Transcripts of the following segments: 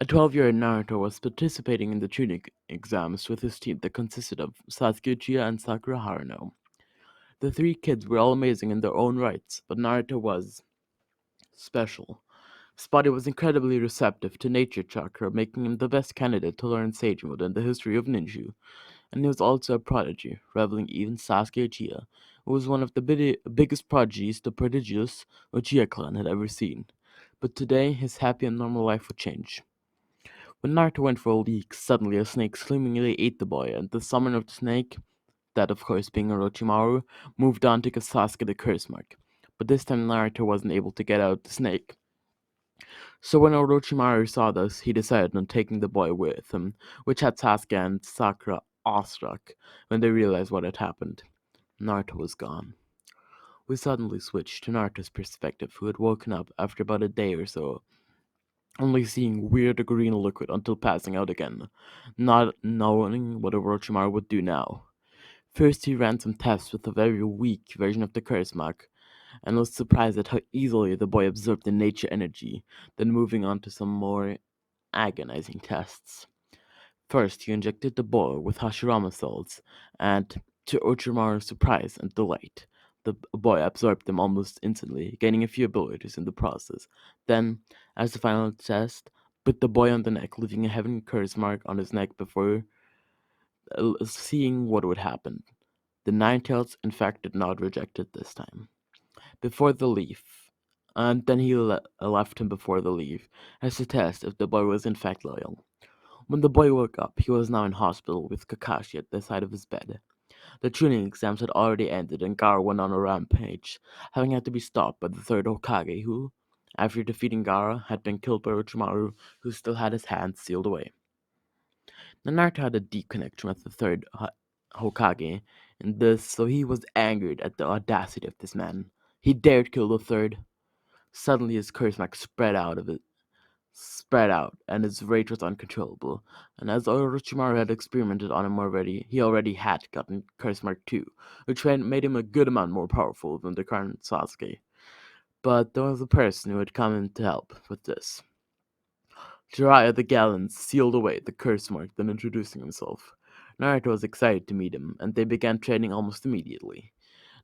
A 12-year-old Naruto was participating in the tuning exams with his team that consisted of Sasuke Uchiha and Sakura Haruno. The three kids were all amazing in their own rights, but Naruto was special. His body was incredibly receptive to nature chakra, making him the best candidate to learn Sage Mode in the history of ninja. And he was also a prodigy, rivaling even Sasuke Uchiha, who was one of the biggest prodigies the prodigious Uchiha clan had ever seen. But today, his happy and normal life would change. When Naruto went for a leak, suddenly a snake seemingly ate the boy, and the summoner of the snake, that of course being Orochimaru, moved on to give Sasuke the curse mark. But this time Naruto wasn't able to get out the snake. So when Orochimaru saw this, he decided on taking the boy with him, which had Sasuke and Sakura awestruck when they realized what had happened. Naruto was gone. We suddenly switched to Naruto's perspective, who had woken up after about a day or so, only seeing weird green liquid until passing out again, not knowing what Orochimaru would do now. First, he ran some tests with a very weak version of the curse mark, and was surprised at how easily the boy absorbed the nature energy, then moving on to some more agonizing tests. First, he injected the boy with Hashirama cells, and to Orochimaru's surprise and delight, the boy absorbed them almost instantly, gaining a few abilities in the process. Then, as the final test, bit the boy on the neck, leaving a heavy curse mark on his neck before seeing what would happen. The Ninetales, in fact, did not reject it this time. Before the leave, and then he left him before the leave, as to test if the boy was in fact loyal. When the boy woke up, he was now in hospital with Kakashi at the side of his bed. The training exams had already ended, and Gaara went on a rampage, having had to be stopped by the third Hokage, who, after defeating Gaara, had been killed by Orochimaru, who still had his hands sealed away. Now Naruto had a deep connection with the third Hokage, and this, so he was angered at the audacity of this man. He dared kill the third. Suddenly, his curse mark spread out, and his rage was uncontrollable. And as Orochimaru had experimented on him already, he already had gotten Curse Mark 2, which made him a good amount more powerful than the current Sasuke. But there was a person who had come in to help with this. Jiraiya the Gallant sealed away the curse mark, then introducing himself. Naruto was excited to meet him, and they began training almost immediately.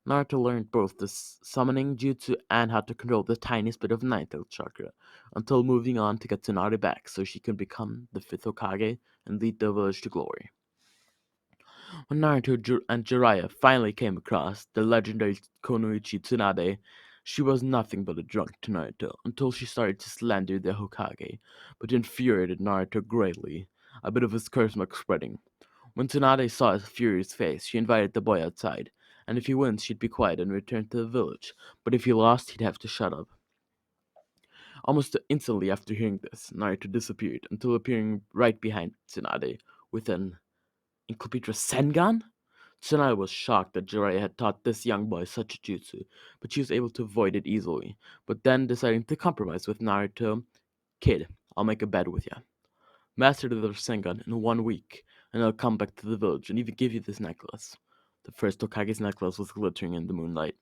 Naruto learned both the summoning jutsu and how to control the tiniest bit of Ninetale chakra, until moving on to get Tsunade back so she could become the fifth Hokage and lead the village to glory. When Naruto and Jiraiya finally came across the legendary Konoichi Tsunade, she was nothing but a drunk to Naruto until she started to slander the Hokage, but infuriated Naruto greatly, a bit of his curse mark spreading. When Tsunade saw his furious face, she invited the boy outside, and if he wins, she'd be quiet and return to the village, but if he lost, he'd have to shut up. Almost instantly after hearing this, Naruto disappeared until appearing right behind Tsunade with an incomplete Rasengan? Tsunade was shocked that Jiraiya had taught this young boy such a jutsu, but she was able to avoid it easily. But then, deciding to compromise with Naruto, Kid, I'll make a bet with you. Master the Rasengan in 1 week, and I'll come back to the village and even give you this necklace. The first Hokage's necklace was glittering in the moonlight.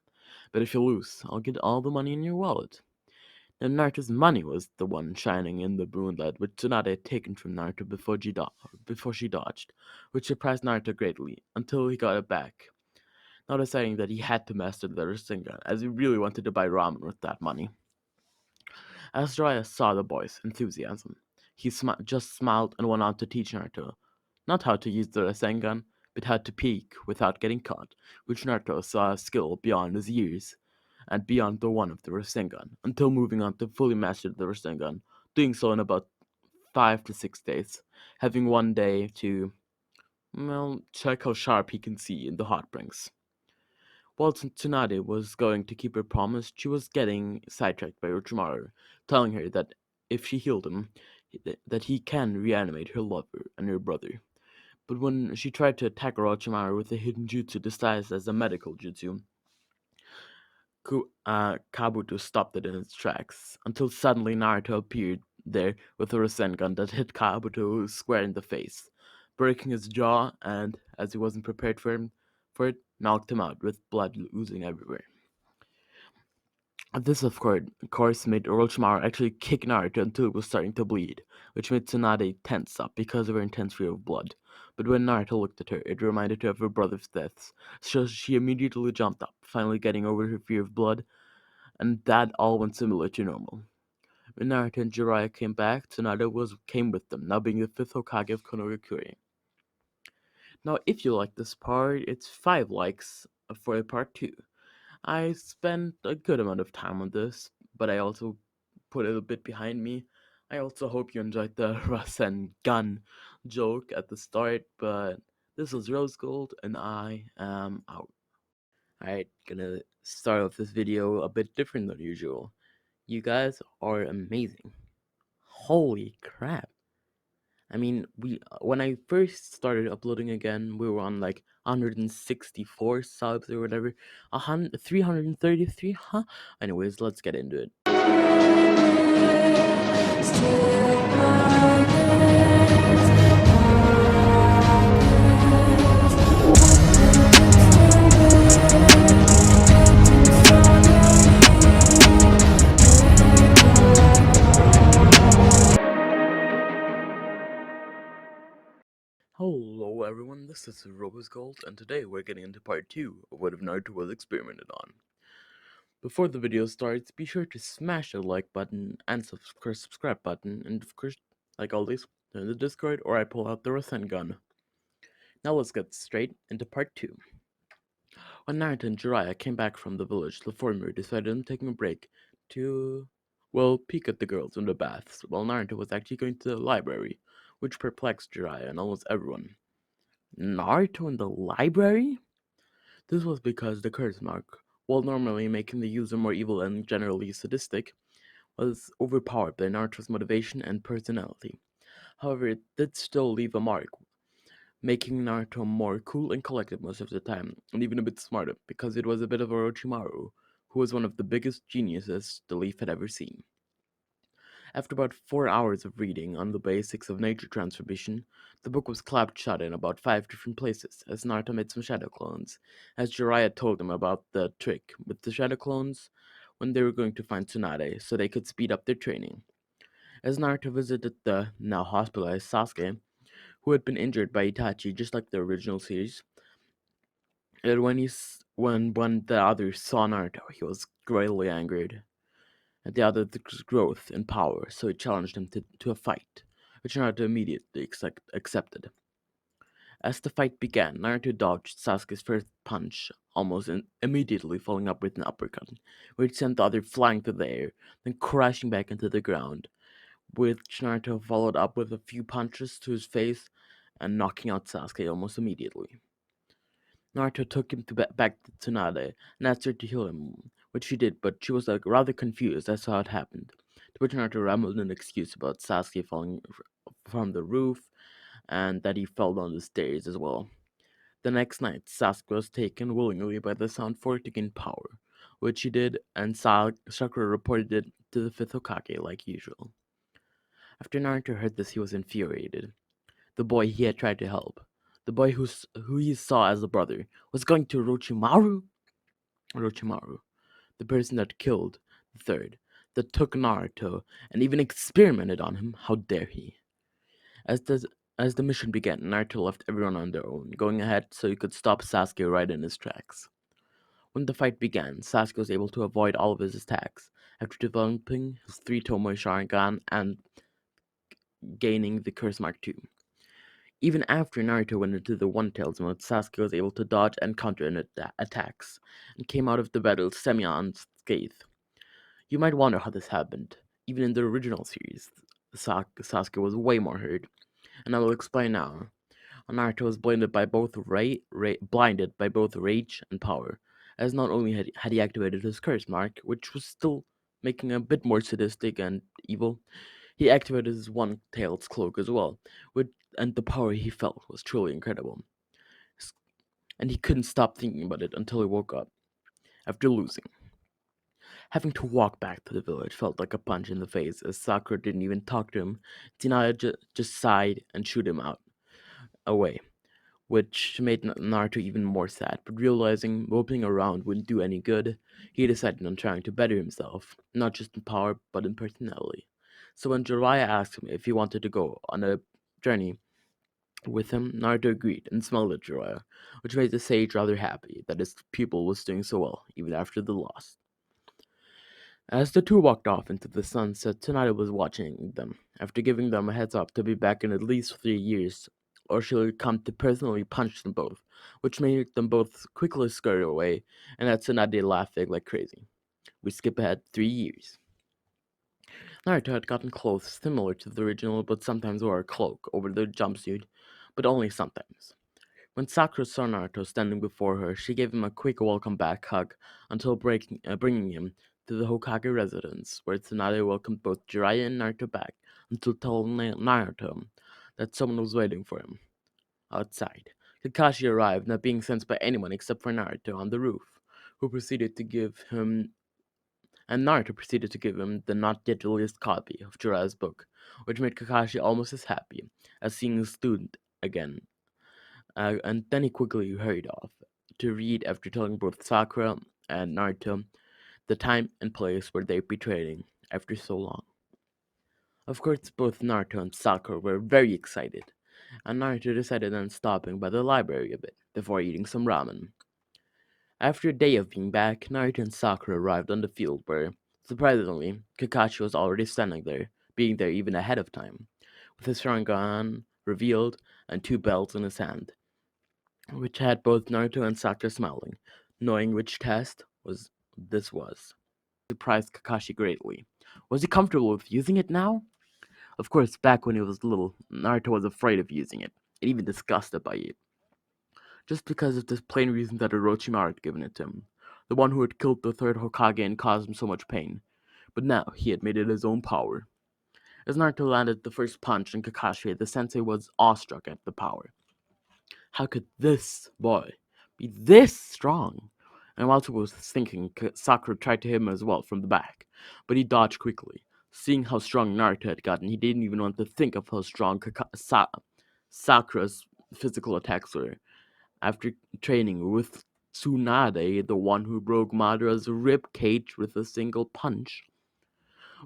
But if you lose, I'll get all the money in your wallet. Now Naruto's money was the one shining in the moonlight, which Tsunade had taken from Naruto before she dodged, which surprised Naruto greatly, until he got it back, now deciding that he had to master the Rasengan, as he really wanted to buy ramen with that money. As Jiraiya saw the boy's enthusiasm, he just smiled and went on to teach Naruto not how to use the Rasengan, but how to peek without getting caught, which Naruto saw a skill beyond his years and beyond the one of the Rasengan, until moving on to fully master the Rasengan, doing so in about 5 to 6 days, having one day to, well, check how sharp he can see in the hot springs. While Tsunade was going to keep her promise, she was getting sidetracked by Orochimaru, telling her that if she healed him, that he can reanimate her lover and her brother. But when she tried to attack Orochimaru with a hidden jutsu disguised as a medical jutsu, Kabuto stopped it in its tracks, until suddenly Naruto appeared there with a Rasengan that hit Kabuto square in the face, breaking his jaw and, as he wasn't prepared for it, knocked him out with blood oozing everywhere. This, of course, made Orochimaru actually kick Naruto until it was starting to bleed, which made Tsunade tense up because of her intense fear of blood. But when Naruto looked at her, it reminded her of her brother's deaths, so she immediately jumped up, finally getting over her fear of blood, and that all went similar to normal. When Naruto and Jiraiya came back, came with them, now being the fifth Hokage of Konohagakure. Now, if you like this part, it's 5 likes for part 2. I spent a good amount of time on this, but I also put it a bit behind me. I also hope you enjoyed the Rasen gun joke at the start, but this is Rose Gold, and I am out. Alright, gonna start off this video a bit different than usual. You guys are amazing. Holy crap. I mean, we when I first started uploading again, we were on like 164 subs or whatever. 333, huh? Anyways, let's get into it. Hello everyone, this is Rose Gold, and today we're getting into part 2 of what if Naruto was experimented on. Before the video starts, be sure to smash the like button and subscribe button, and of course, like always, join the Discord or I pull out the Rasen gun. Now let's get straight into part 2. When Naruto and Jiraiya came back from the village, the former decided on taking a break to, well, peek at the girls in the baths, while Naruto was actually going to the library, which perplexed Jiraiya and almost everyone. Naruto in the library? This was because the curse mark, while normally making the user more evil and generally sadistic, was overpowered by Naruto's motivation and personality. However, it did still leave a mark, making Naruto more cool and collected most of the time, and even a bit smarter, because it was a bit of Orochimaru, who was one of the biggest geniuses the Leaf had ever seen. After about 4 hours of reading on the basics of nature transformation, the book was clapped shut in about 5 different places, as Naruto made some shadow clones, as Jiraiya told him about the trick with the shadow clones when they were going to find Tsunade so they could speed up their training. As Naruto visited the now hospitalized Sasuke, who had been injured by Itachi just like the original series, and when the others saw Naruto, he was greatly angered at the other's growth in power, so he challenged him to a fight, which Naruto immediately accepted. As the fight began, Naruto dodged Sasuke's first punch, almost immediately following up with an uppercut, which sent the other flying through the air, then crashing back into the ground, which Naruto followed up with a few punches to his face and knocking out Sasuke almost immediately. Naruto took him back to Tsunade and asked her to heal him, which she did, but she was rather confused as to how it happened. To which Naruto rambled an excuse about Sasuke falling from the roof and that he fell down the stairs as well. The next night, Sasuke was taken willingly by the Sound Fork to gain power, which he did, and Sakura reported it to the fifth Hokage like usual. After Naruto heard this, he was infuriated. The boy he had tried to help, the boy who he saw as a brother, was going to Orochimaru? Orochimaru, the person that killed the third, that took Naruto, and even experimented on him. How dare he? As the as the mission began, Naruto left everyone on their own, going ahead so he could stop Sasuke right in his tracks. When the fight began, Sasuke was able to avoid all of his attacks after developing his 3 Tomoe Sharingan and gaining the Curse Mark II. Even after Naruto went into the One Tails mode, Sasuke was able to dodge and counter attacks, and came out of the battle semi-unscathed. You might wonder how this happened. Even in the original series, Sasuke was way more hurt, and I will explain now. Naruto was blinded by both rage and power, as not only had he activated his curse mark, which was still making him a bit more sadistic and evil, he activated his One Tails cloak as well, and the power he felt was truly incredible. And he couldn't stop thinking about it until he woke up, after losing. Having to walk back to the village felt like a punch in the face, as Sakura didn't even talk to him. Tsunade just sighed and shooed him away. which made Naruto even more sad. But realizing moping around wouldn't do any good, he decided on trying to better himself, not just in power, but in personality. So when Jiraiya asked him if he wanted to go on a journey with him, Naruto agreed and smiled at Jiraiya, which made the sage rather happy that his pupil was doing so well, even after the loss. As the two walked off into the sunset, Tsunade was watching them, after giving them a heads up to be back in at least 3 years, or she would come to personally punch them both, which made them both quickly scurry away, and had Tsunade laughing like crazy. We skip ahead 3 years. Naruto had gotten clothes similar to the original, but sometimes wore a cloak over the jumpsuit, but only sometimes. When Sakura saw Naruto standing before her, she gave him a quick welcome back hug until bringing him to the Hokage residence, where Tsunade welcomed both Jiraiya and Naruto back until telling Naruto that someone was waiting for him outside. Kakashi arrived, not being sensed by anyone except for Naruto on the roof, who proceeded to give him and Naruto proceeded to give him the not yet released copy of Jiraiya's book, which made Kakashi almost as happy as seeing his student again, and then he quickly hurried off to read after telling both Sakura and Naruto the time and place where they'd be trading after so long. Of course, both Naruto and Sakura were very excited, and Naruto decided on stopping by the library a bit before eating some ramen. After a day of being back, Naruto and Sakura arrived on the field where, surprisingly, Kakashi was already standing there, being there even ahead of time, with his Sharingan revealed and two belts in his hand, which had both Naruto and Sakura smiling, knowing which test this was. Surprised Kakashi greatly. Was he comfortable with using it now? Of course, back when he was little, Naruto was afraid of using it, and even disgusted by it, just because of this plain reason that Orochimaru had given it to him, the one who had killed the third Hokage and caused him so much pain. But now he had made it his own power. As Naruto landed the first punch on Kakashi, the sensei was awestruck at the power. How could this boy be this strong? And while he was thinking, Sakura tried to hit him as well from the back, but he dodged quickly. Seeing how strong Naruto had gotten, he didn't even want to think of how strong Sakura's physical attacks were. After training with Tsunade, the one who broke Madara's rib cage with a single punch.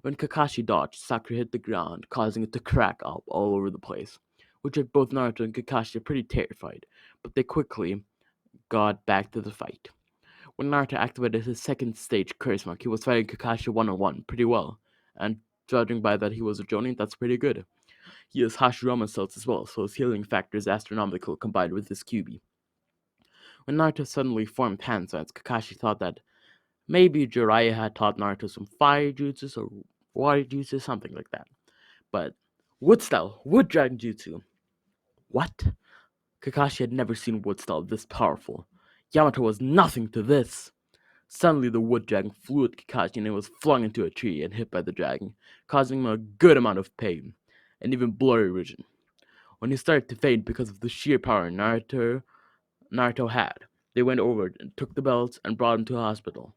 When Kakashi dodged, Sakura hit the ground, causing it to crack up all over the place, which had both Naruto and Kakashi pretty terrified, but they quickly got back to the fight. When Naruto activated his second stage curse mark, he was fighting Kakashi one-on-one pretty well, and judging by that he was a Jonin, that's pretty good. He has Hashirama cells as well, so his healing factor is astronomical combined with his QB. When Naruto suddenly formed hand signs, Kakashi thought that maybe Jiraiya had taught Naruto some fire jutsus or water jutsu, something like that. But wood style, wood dragon jutsu. What? Kakashi had never seen wood style this powerful. Yamato was nothing to this. Suddenly, the wood dragon flew at Kakashi and it was flung into a tree and hit by the dragon, causing him a good amount of pain and even blurry vision. When he started to fade because of the sheer power Naruto had, they went over and took the belts and brought him to a hospital.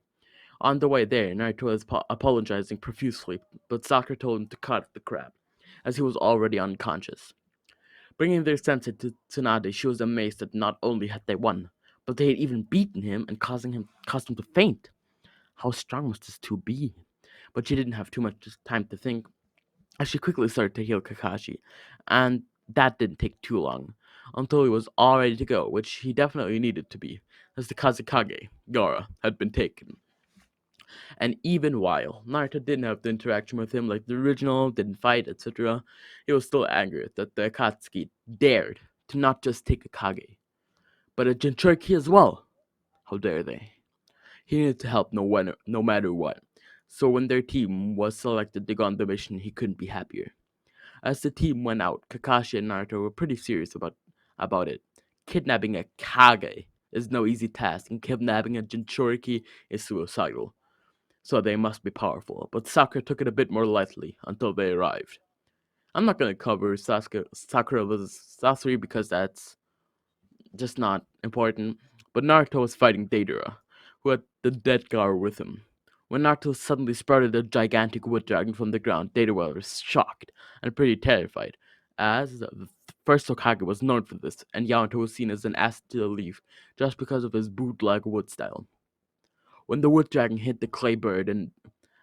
On the way there, Naruto was apologizing profusely, but Sakura told him to cut the crap, as he was already unconscious. Bringing their sensei to Tsunade, she was amazed that not only had they won, but they had even beaten him and caused him to faint. How strong must this two be? But she didn't have too much time to think, as she quickly started to heal Kakashi, and that didn't take too long, until he was all ready to go, which he definitely needed to be, as the Kazekage, Gaara, had been taken. And even while Naruto didn't have the interaction with him like the original, didn't fight, etc., he was still angry that the Akatsuki dared to not just take a Kage, but a Jinchuriki as well. How dare they? He needed to help no matter what. So when their team was selected to go on the mission, he couldn't be happier. As the team went out, Kakashi and Naruto were pretty serious about it. Kidnapping a Kage is no easy task, and kidnapping a Jinchuriki is suicidal, so they must be powerful, but Sakura took it a bit more lightly until they arrived. I'm not going to cover Sakura vs. Sasori because that's just not important, but Naruto was fighting Deidara, who had the dead Gaara with him. When Naruto suddenly sprouted a gigantic wood dragon from the ground, Deidara was shocked and pretty terrified, as First Hokage was known for this, and Yamato was seen as an asset to the leaf just because of his bootleg wood style. When the wood dragon hit the clay bird and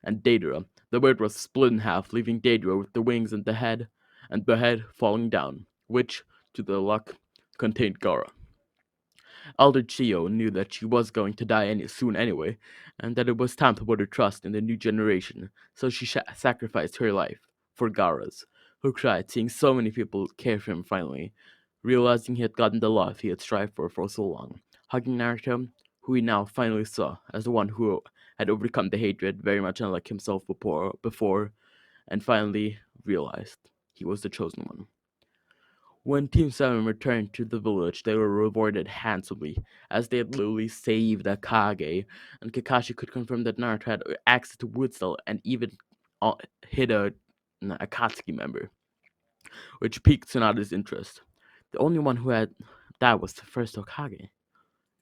Daedra, the bird was split in half, leaving Daedra with the wings and the head falling down, which, to their luck, contained Gara. Elder Chiyo knew that she was going to die soon anyway, and that it was time to put her trust in the new generation, so she sacrificed her life for Gara's, who cried seeing so many people care for him finally, realizing he had gotten the love he had strived for so long. Hugging Naruto, who he now finally saw as the one who had overcome the hatred, very much unlike himself before and finally realized he was the chosen one. When Team 7 returned to the village, they were rewarded handsomely, as they had literally saved Akage, and Kakashi could confirm that Naruto had access to Woodstall and even hit an Akatsuki member, which piqued Tsunada's interest. The only one who had that was the first Hokage.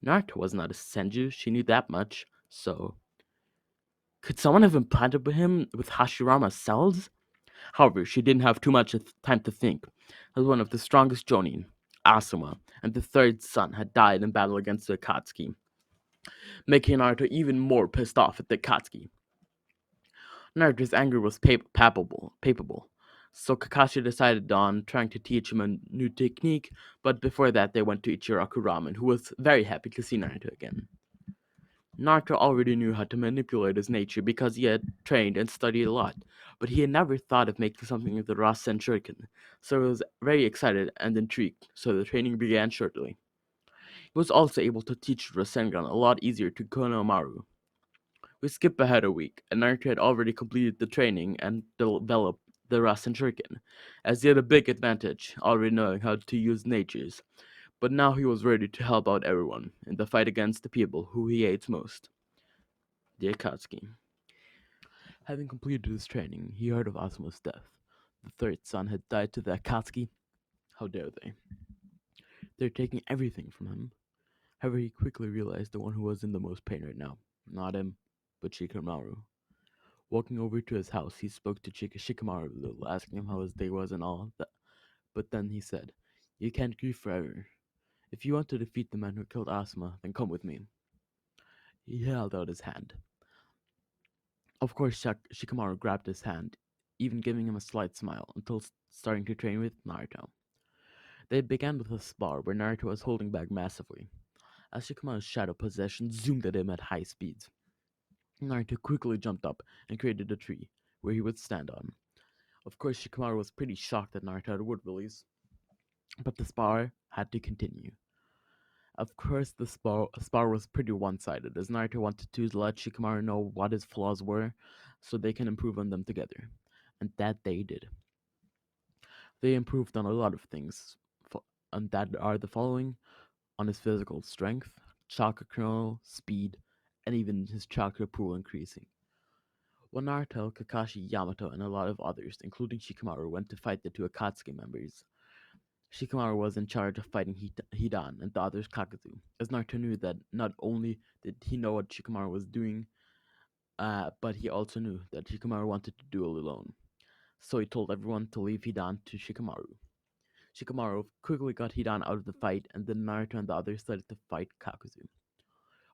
Naruto was not a Senju, she knew that much, so could someone have implanted him with Hashirama's cells? However, she didn't have too much time to think, as one of the strongest Jonin, Asuma, and the third son had died in battle against the Akatsuki, making Naruto even more pissed off at the Akatsuki. Naruto's anger was palpable, so Kakashi decided on trying to teach him a new technique, but before that they went to Ichiraku Ramen, who was very happy to see Naruto again. Naruto already knew how to manipulate his nature because he had trained and studied a lot, but he had never thought of making something of the Rasen Shuriken, so he was very excited and intrigued, so the training began shortly. He was also able to teach Rasengan a lot easier to Konohamaru. We skip ahead a week, and Naruto had already completed the training and developed the Rasen Shuriken, as he had a big advantage, already knowing how to use natures, but now he was ready to help out everyone in the fight against the people who he hates most, the Akatsuki. Having completed his training, he heard of Asuma's death. The third son had died to the Akatsuki. How dare they? They're taking everything from him. However, he quickly realized the one who was in the most pain right now. Not him, but Shikamaru. Walking over to his house, he spoke to Shikamaru a little, asking him how his day was and all that. But then he said, "You can't grieve forever. If you want to defeat the man who killed Asuma, then come with me." He held out his hand. Of course, Shikamaru grabbed his hand, even giving him a slight smile, until starting to train with Naruto. They began with a spar where Naruto was holding back massively, as Shikamaru's shadow possession zoomed at him at high speeds. Naruto quickly jumped up and created a tree, where he would stand on. Of course, Shikamaru was pretty shocked that Naruto had wood release, but the spar had to continue. Of course, the spar was pretty one-sided, as Naruto wanted to let Shikamaru know what his flaws were, so they can improve on them together. And that they did. They improved on a lot of things, and that are the following: on his physical strength, chakra control, speed, and even his chakra pool increasing. When Naruto, Kakashi, Yamato, and a lot of others, including Shikamaru, went to fight the two Akatsuki members, Shikamaru was in charge of fighting Hidan and the others Kakuzu, as Naruto knew that not only did he know what Shikamaru was doing, but he also knew that Shikamaru wanted to duel alone. So he told everyone to leave Hidan to Shikamaru. Shikamaru quickly got Hidan out of the fight, and then Naruto and the others started to fight Kakuzu.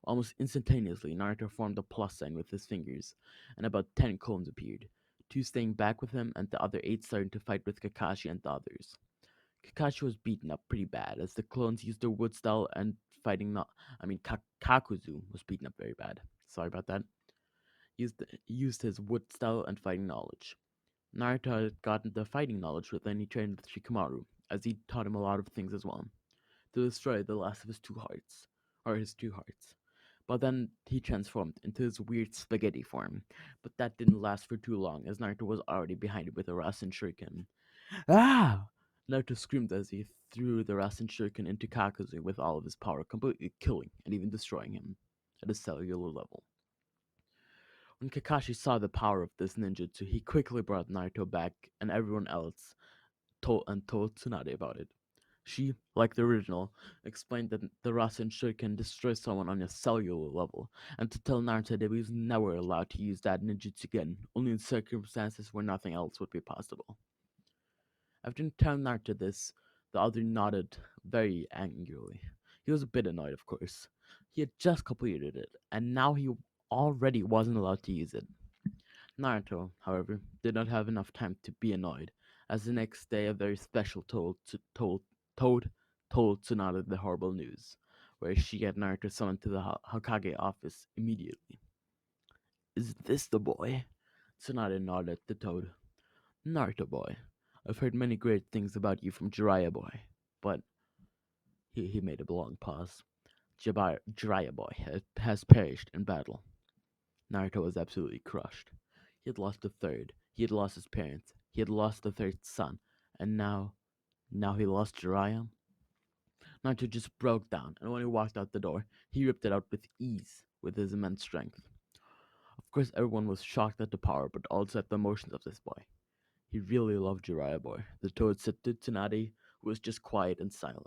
Almost instantaneously, Naruto formed a plus sign with his fingers, and about 10 clones appeared, two staying back with him, and the other 8 starting to fight with Kakashi and the others. Kakashi was beaten up pretty bad, as the clones used their wood style and fighting not. Kakuzu was beaten up very bad. Sorry about that. Used his wood style and fighting knowledge. Naruto had gotten the fighting knowledge when he trained with Shikamaru, as he taught him a lot of things as well, to destroy the last of his two hearts, or his two hearts. But then he transformed into his weird spaghetti form, but that didn't last for too long, as Naruto was already behind it with a Rasen Shuriken. Ah! Naruto screamed as he threw the Rasen Shuriken into Kakuzu with all of his power, completely killing and even destroying him at a cellular level. When Kakashi saw the power of this ninjutsu, he quickly brought Naruto back and everyone else told Tsunade about it. She, like the original, explained that the Rasen Shuriken destroys someone on a cellular level, and to tell Naruto that he was never allowed to use that ninjutsu again, only in circumstances where nothing else would be possible. After telling Naruto this, The other nodded very angrily. He was a bit annoyed, of course. He had just completed it, and now he already wasn't allowed to use it. Naruto, however, did not have enough time to be annoyed, as the next day a very special toad told Tsunade the horrible news, where she had Naruto summoned to the Hokage office immediately. Is this the boy? Tsunade nodded at the toad. Naruto boy, I've heard many great things about you from Jiraiya boy, but he made a long pause. Jiraiya boy has perished in battle. Naruto was absolutely crushed. He had lost a third. He had lost his parents. He had lost the third son. And now he lost Jiraiya? Naruto just broke down, and when he walked out the door, he ripped it out with ease, with his immense strength. Of course, everyone was shocked at the power, but also at the emotions of this boy. He really loved Jiraiya boy. The toad said to Tsunade, who was just quiet and silent,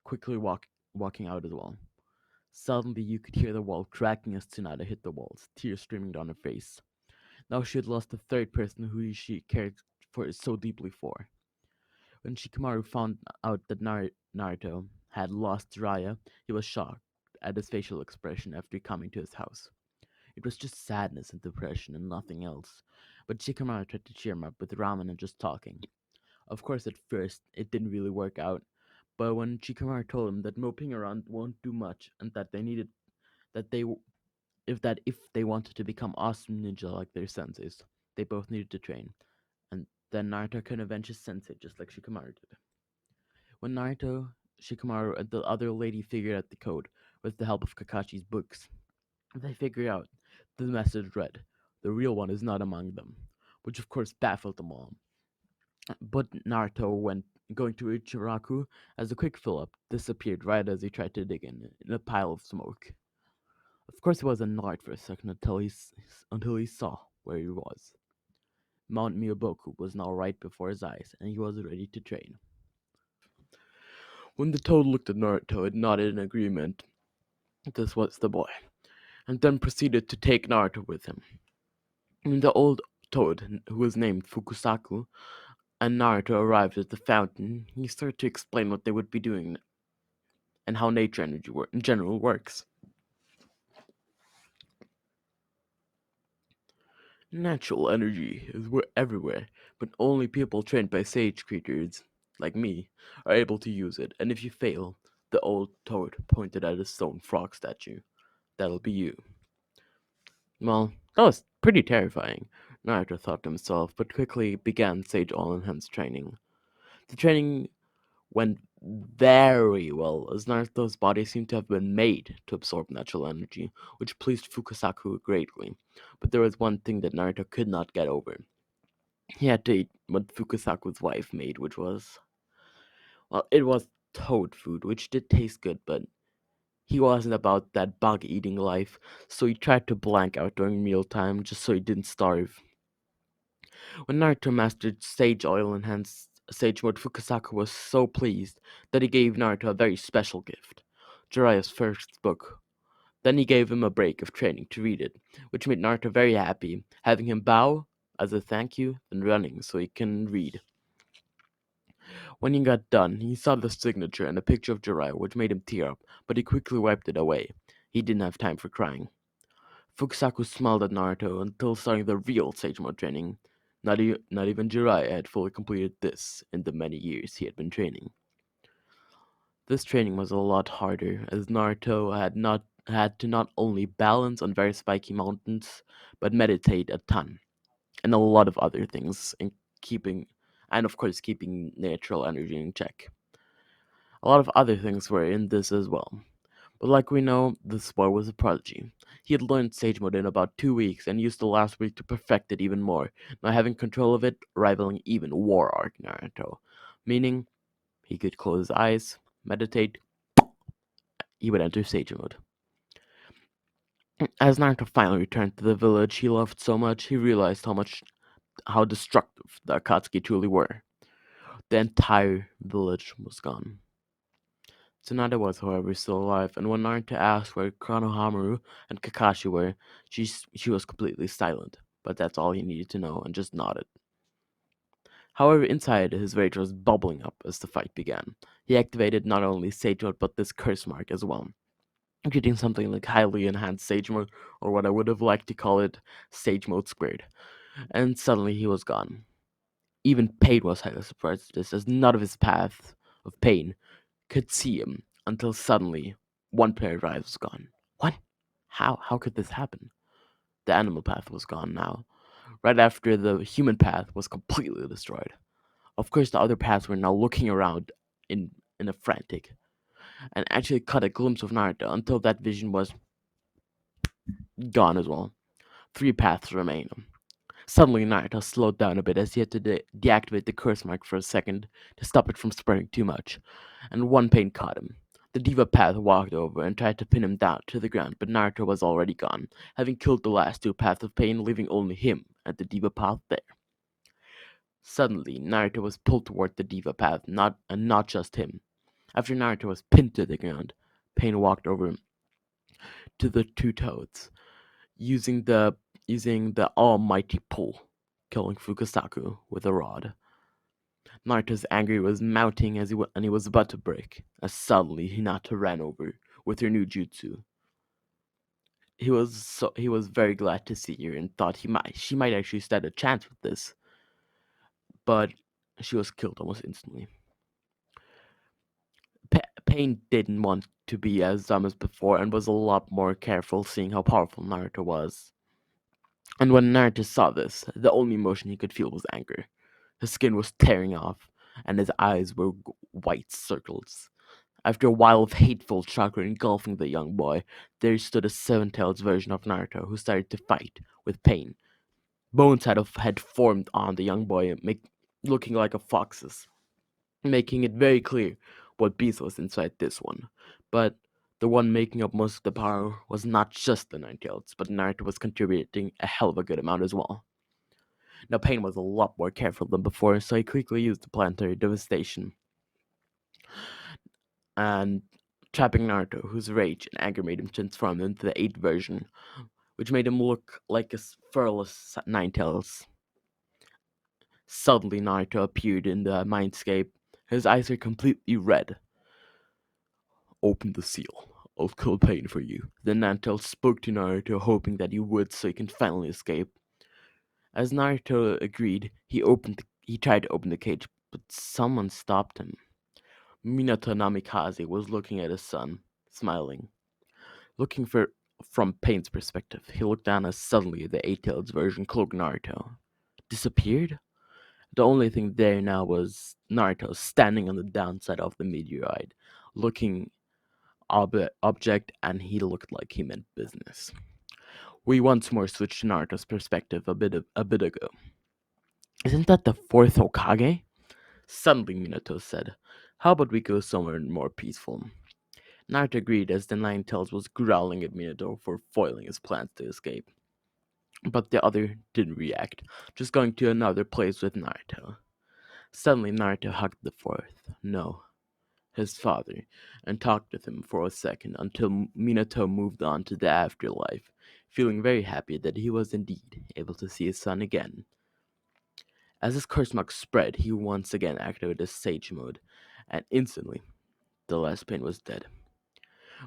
quickly walking out as well. Suddenly, you could hear the wall cracking as Tsunade hit the walls, tears streaming down her face. Now she had lost the third person who she cared for so deeply for. When Shikamaru found out that Naruto had lost Jiraiya, he was shocked at his facial expression after coming to his house. It was just sadness and depression and nothing else. But Shikamaru tried to cheer him up with ramen and just talking. Of course, at first, it didn't really work out. But when Shikamaru told him that moping around won't do much and that they needed that they if they wanted to become awesome ninja like their senseis, they both needed to train. And then Naruto can avenge his sensei just like Shikamaru did. When Naruto, Shikamaru, and the other lady figured out the code with the help of Kakashi's books, they figured out the message read, "The real one is not among them," which of course baffled them all. But Naruto, when going to Ichiraku as a quick fill up, disappeared right as he tried to dig in a pile of smoke. Of course, he was annoyed for a second until he saw where he was. Mount Miyaboku was now right before his eyes, and he was ready to train. When the toad looked at Naruto, it nodded in agreement. This was the boy, and then proceeded to take Naruto with him. When the old toad, who was named Fukusaku, and Naruto arrived at the fountain, he started to explain what they would be doing and how nature energy in general works. Natural energy is everywhere, but only people trained by sage creatures, like me, are able to use it, and if you fail, the old toad pointed at a stone frog statue. That'll be you. Well, that was pretty terrifying, Naruto thought to himself, but quickly began Sage All Enhanced training. The training went very well, as Naruto's body seemed to have been made to absorb natural energy, which pleased Fukusaku greatly. But there was one thing that Naruto could not get over. He had to eat what Fukusaku's wife made, which was, well, it was toad food, which did taste good, but he wasn't about that bug eating life, so he tried to blank out during mealtime just so he didn't starve. When Naruto mastered Sage Oil Enhanced Sage Mode, Fukusaku was so pleased that he gave Naruto a very special gift, Jiraiya's first book. Then he gave him a break of training to read it, which made Naruto very happy, having him bow as a thank you, then running so he can read. When he got done, he saw the signature and a picture of Jiraiya, which made him tear up, but he quickly wiped it away. He didn't have time for crying. Fukusaku smiled at Naruto until starting the real Sage Mode training. Not even Jiraiya had fully completed this in the many years he had been training. This training was a lot harder, as Naruto had to not only balance on very spiky mountains, but meditate a ton, and a lot of other things, keeping and of course keeping natural energy in check. A lot of other things were in this as well. But like we know, this boy was a prodigy. He had learned Sage Mode in about 2 weeks and used the last week to perfect it even more, now having control of it, rivaling even War Arc Naruto. Meaning, he could close his eyes, meditate, he would enter Sage Mode. As Naruto finally returned to the village he loved so much, he realized how destructive the Akatsuki truly were. The entire village was gone. Tsunade was, however, still alive, and when Naruto asked where Konohamaru and Kakashi were, she was completely silent. But that's all he needed to know, and just nodded. However, inside his rage was bubbling up as the fight began. He activated not only Sage Mode but this curse mark as well, creating something like highly enhanced Sage Mode, or what I would have liked to call it, Sage Mode squared. And suddenly he was gone. Even Pain was highly surprised at this, as none of his path of pain could see him until suddenly one pair of eyes was gone. What? How? How could this happen? The animal path was gone now, right after the human path was completely destroyed. Of course, the other paths were now looking around in a frantic, and actually caught a glimpse of Naruto until that vision was gone as well. Three paths remain. Suddenly, Naruto slowed down a bit as he had to deactivate the curse mark for a second to stop it from spreading too much, and one pain caught him. The Diva Path walked over and tried to pin him down to the ground, but Naruto was already gone, having killed the last two Paths of Pain, leaving only him and the Diva Path there. Suddenly, Naruto was pulled toward the Diva Path, not just him. After Naruto was pinned to the ground, Pain walked over to the two toads, using the almighty pull, killing Fukasaku with a rod. Naruto's anger was mounting and he was about to break, as suddenly Hinata ran over with her new jutsu. He was very glad to see her and thought she might actually stand a chance with this, but she was killed almost instantly. Pain didn't want to be as dumb as before and was a lot more careful, seeing how powerful Naruto was. And when Naruto saw this, the only emotion he could feel was anger. His skin was tearing off, and his eyes were white circles. After a while of hateful chakra engulfing the young boy, there stood a seven-tailed version of Naruto who started to fight with pain. Bones had formed on the young boy, looking like a fox's, making it very clear what beast was inside this one. But the one making up most of the power was not just the Nine-Tails, but Naruto was contributing a hell of a good amount as well. Now, Pain was a lot more careful than before, so he quickly used the planetary devastation and trapping Naruto, whose rage and anger made him transform into the 8th version, which made him look like a furless Nine-Tails. Suddenly, Naruto appeared in the mindscape. His eyes are completely red. Open the seal. I'll kill Pain for you. Then Nine-Tails spoke to Naruto, hoping that he would so he can finally escape. As Naruto agreed, he tried to open the cage, but someone stopped him. Minato Namikaze was looking at his son, smiling. Looking from Pain's perspective, he looked down as suddenly the eight-tailed version cloaked Naruto disappeared. The only thing there now was Naruto standing on the downside of the meteorite, looking object, and he looked like he meant business. We once more switched to Naruto's perspective a bit ago. Isn't that the fourth Hokage? Suddenly Minato said, how about we go somewhere more peaceful? Naruto agreed as the Nine-Tails was growling at Minato for foiling his plans to escape. But the other didn't react, just going to another place with Naruto. Suddenly Naruto hugged the fourth, no, his father, and talked with him for a second until Minato moved on to the afterlife, feeling very happy that he was indeed able to see his son again. As his curse mark spread, he once again activated his Sage Mode, and instantly, the last pain was dead.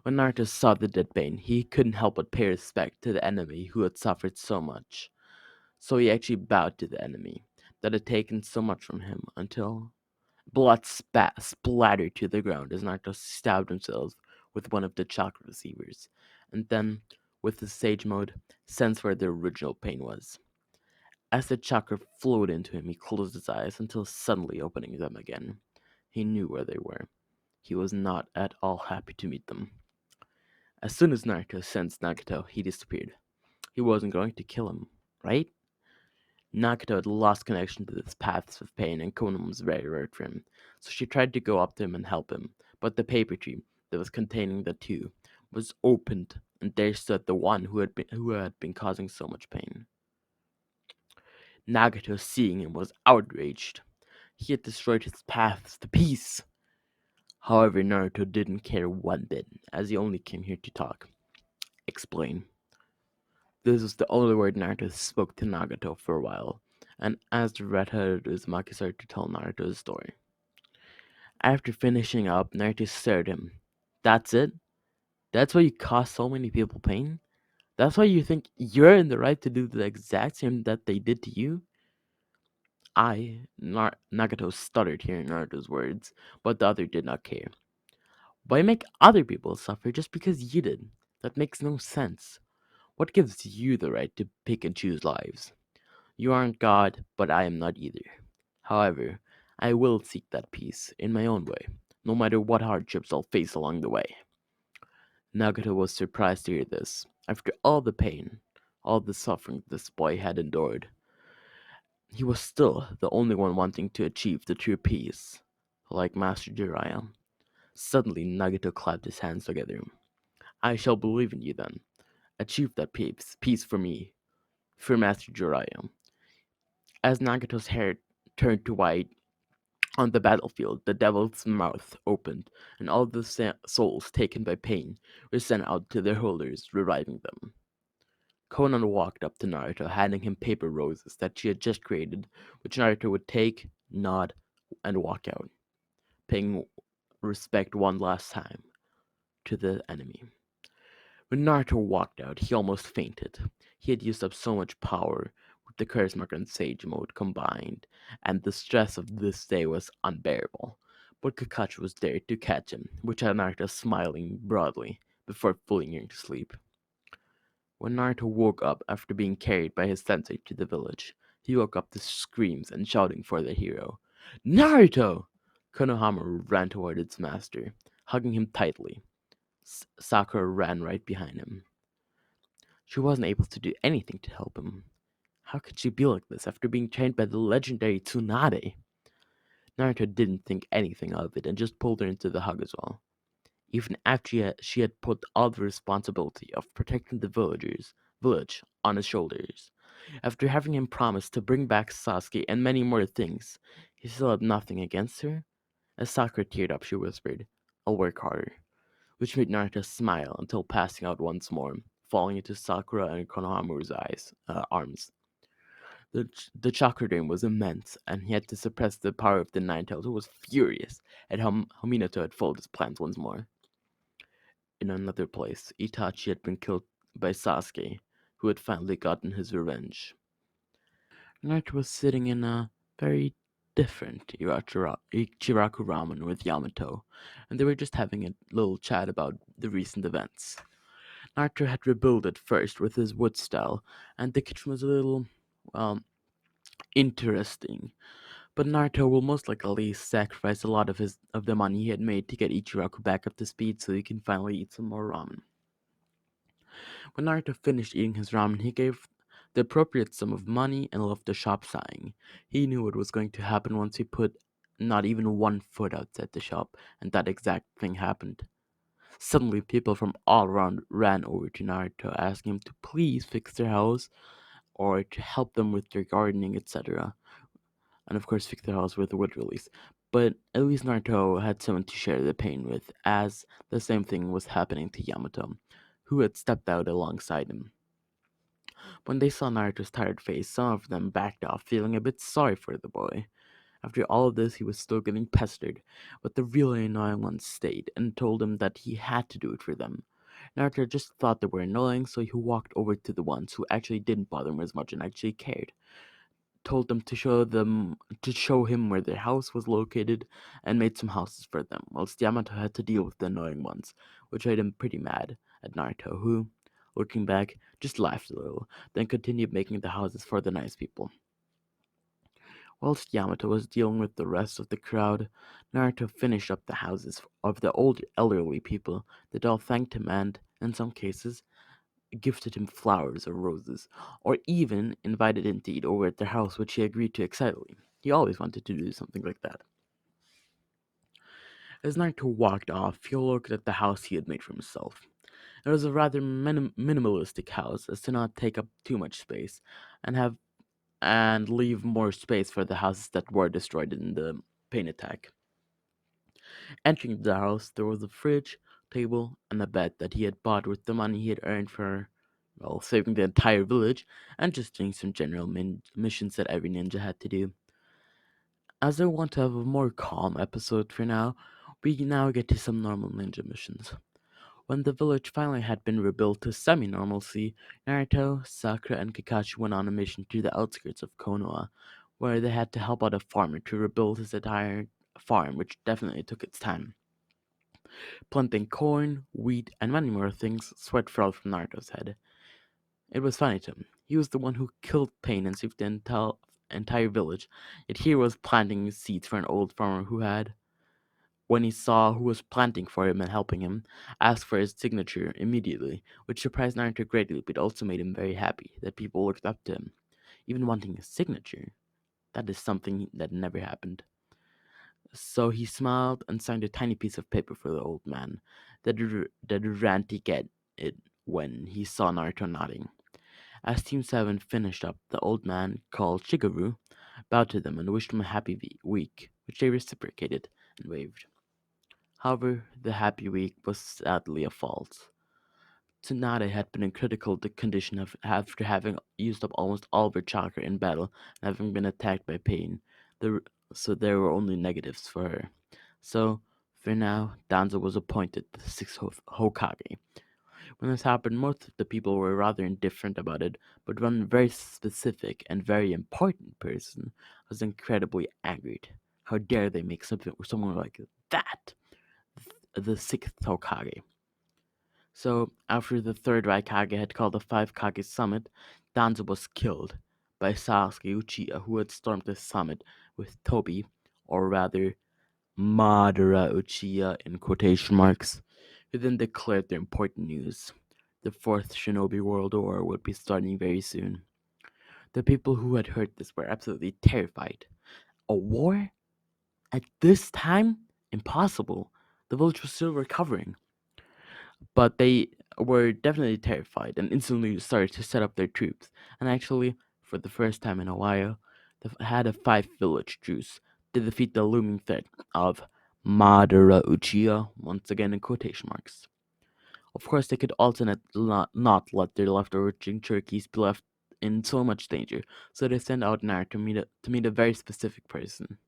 When Naruto saw the dead Pain, he couldn't help but pay respect to the enemy who had suffered so much. So he actually bowed to the enemy that had taken so much from him until blood splattered to the ground as Naruto stabbed himself with one of the chakra receivers, and then, with the Sage Mode, sensed where the original Pain was. As the chakra flowed into him, he closed his eyes until suddenly opening them again. He knew where they were. He was not at all happy to meet them. As soon as Naruto sensed Nagato, he disappeared. He wasn't going to kill him, right? Nagato had lost connection to the paths of pain, and Konan was very worried for him, so she tried to go up to him and help him, but the paper tree that was containing the two was opened, and there stood the one who had been causing so much pain. Nagato, seeing him, was outraged. He had destroyed his paths to peace. However, Naruto didn't care one bit, as he only came here to talk. Explain. This was the only word Naruto spoke to Nagato for a while, And as the red-headed Uzumaki started to tell Naruto his story, after finishing up, Naruto stared at him. That's it? That's why you caused so many people pain? That's why you think you're in the right to do the exact same that they did to you? Nagato stuttered hearing Naruto's words, but the other did not care. Why make other people suffer just because you did? That makes no sense. What gives you the right to pick and choose lives? You aren't God, but I am not either. However, I will seek that peace in my own way, no matter what hardships I'll face along the way. Nagato was surprised to hear this. After all the pain, all the suffering this boy had endured, he was still the only one wanting to achieve the true peace, like Master Jiraiya. Suddenly, Nagato clapped his hands together. I shall believe in you then. Achieve that peace for me, for Master Jiraiya. As Nagato's hair turned to white on the battlefield, the devil's mouth opened, and all the souls taken by pain were sent out to their holders, reviving them. Conan walked up to Naruto, handing him paper roses that she had just created, which Naruto would take, nod, and walk out, paying respect one last time to the enemy. When Naruto walked out, he almost fainted. He had used up so much power with the curse mark and sage mode combined, and the stress of this day was unbearable. But Kakashi was there to catch him, which had Naruto smiling broadly before falling to sleep. When Naruto woke up after being carried by his sensei to the village, he woke up to screams and shouting for the hero. Naruto! Konohama ran toward its master, hugging him tightly. Sakura ran right behind him. She wasn't able to do anything to help him. How could she be like this after being trained by the legendary Tsunade? Naruto didn't think anything of it and just pulled her into the hug as well. Even after she had put all the responsibility of protecting the village on his shoulders. After having him promise to bring back Sasuke and many more things, he still had nothing against her. As Sakura teared up, she whispered, I'll work harder, which made Naruto smile until passing out once more, falling into Sakura and Konohamaru's arms. The chakra drain was immense, and he had to suppress the power of the Nine-Tails, who was furious at how Minato had foiled his plans once more. In another place, Itachi had been killed by Sasuke, who had finally gotten his revenge. Naruto was sitting in a very different Ichiraku ramen with Yamato, and they were just having a little chat about the recent events. Naruto had rebuilt it first with his wood style, and the kitchen was a little, well, interesting. But Naruto will most likely sacrifice a lot of the money he had made to get Ichiraku back up to speed so he can finally eat some more ramen. When Naruto finished eating his ramen, he gave the appropriate sum of money and left the shop sighing. He knew what was going to happen once he put not even one foot outside the shop, and that exact thing happened. Suddenly, people from all around ran over to Naruto, asking him to please fix their house or to help them with their gardening, etc. And of course, fix their house with a wood release. But at least Naruto had someone to share the pain with, as the same thing was happening to Yamato, who had stepped out alongside him. When they saw Naruto's tired face, some of them backed off, feeling a bit sorry for the boy. After all of this, he was still getting pestered, but the really annoying ones stayed and told him that he had to do it for them. Naruto just thought they were annoying, so he walked over to the ones who actually didn't bother him as much and actually cared. Told them to show him where their house was located and made some houses for them, whilst Yamato had to deal with the annoying ones, which made him pretty mad at Naruto, who, looking back, just laughed a little, then continued making the houses for the nice people. Whilst Yamato was dealing with the rest of the crowd, Naruto finished up the houses of the old elderly people that all thanked him and, in some cases, gifted him flowers or roses, or even invited him to eat over at their house, which he agreed to excitedly. He always wanted to do something like that. As Naruto walked off, he looked at the house he had made for himself. It was a rather minimalistic house, as to not take up too much space, and leave more space for the houses that were destroyed in the pain attack. Entering the house, there was a fridge, table, and a bed that he had bought with the money he had earned for Well, saving the entire village and just doing some general missions that every ninja had to do. As I want to have a more calm episode for now, we now get to some normal ninja missions. When the village finally had been rebuilt to semi normalcy, Naruto, Sakura, and Kakashi went on a mission to the outskirts of Konoha, where they had to help out a farmer to rebuild his entire farm, which definitely took its time. Planting corn, wheat, and many more things, sweat fell from Naruto's head. It was funny to him. He was the one who killed Pain and saved the entire village, yet he was planting seeds for an old farmer who had, when he saw who was planting for him and helping him, asked for his signature immediately, which surprised Naruto greatly but also made him very happy that people looked up to him, even wanting his signature. That is something that never happened. So he smiled and signed a tiny piece of paper for the old man, that ran to get it when he saw Naruto nodding. As Team 7 finished up, the old man, called Shigeru, bowed to them and wished them a happy week, which they reciprocated and waved. However, the happy week was sadly a false. Tsunade had been in critical condition after having used up almost all of her chakra in battle and having been attacked by pain. There, so there were only negatives for her. So, for now, Danzo was appointed the sixth Hokage. When this happened, most of the people were rather indifferent about it, but one very specific and very important person was incredibly angered. How dare they make someone like that the sixth Hokage? So, after the third Raikage had called a five Kage summit, Danzo was killed by Sasuke Uchiha, who had stormed the summit with Tobi, or rather Madara Uchiha in quotation marks, who then declared the important news. The Fourth Shinobi World War would be starting very soon. The people who had heard this were absolutely terrified. A war? At this time? Impossible. The village was still recovering. But they were definitely terrified and instantly started to set up their troops. And actually, for the first time in a while, they had a five village truce to defeat the looming threat of Madara Uchiha, once again in quotation marks. Of course, they could also not let their leftover Jinchurikis be left in so much danger, so they sent out Naruto to meet a very specific person.